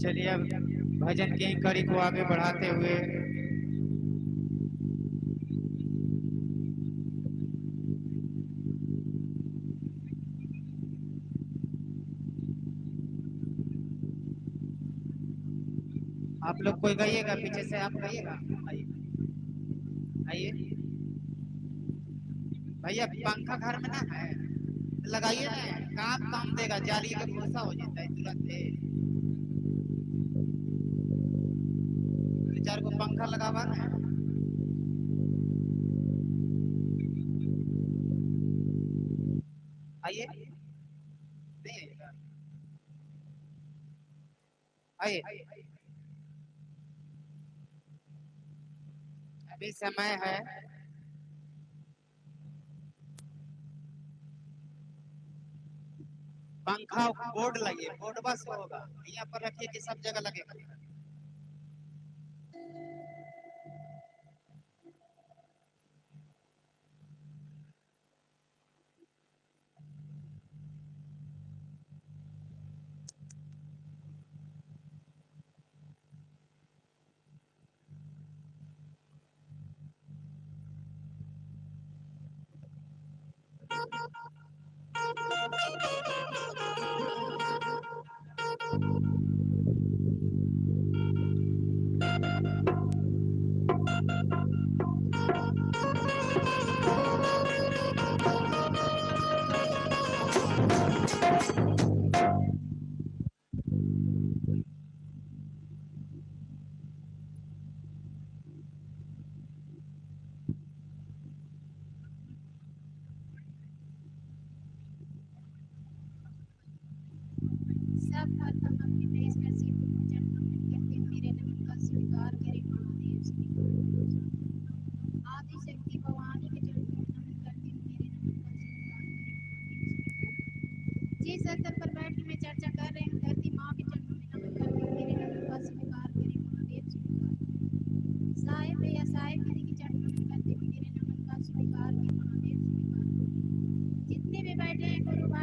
चलिए अब भजन की कड़ी को आगे बढ़ाते हुए आप लोग कोई गाइएगा, पीछे से आप गाइएगा। आइए आइए भैया, पंखा घर में ना है, लगाइए ना, काम काम देगा, जाली का भूसा हो जाता है तुरंत। चार को पंखा लगावा ना। आइए, नहीं आइएगा, आइए। अभी समय है, पंखा बोर्ड लगे, बोर्ड बस होगा, यहाँ पर रखिए कि सब जगह लगेगा। तब प्रथम अपनी मेज कर सी पूर्ण चरणों में करते मेरे नमन का स्वीकार करे महादेव स्वीकार आदि शक्ति भवानी के चरणों में नमन करती हूँ मेरे नमन का स्वीकार करे महादेव स्वीकार जिस स्तर पर बैठ के मैं चर्चा कर रही हूँ धरती माँ के चरणों में नमन करती हूँ मेरे नमन का स्वीकार करे महादेव स्वीकार साहेब या साहेब दीदी के चरणों में करती हूँ मेरे नमन का स्वीकार के महादेव स्वीकार जितने भी बैठे हैं गुरु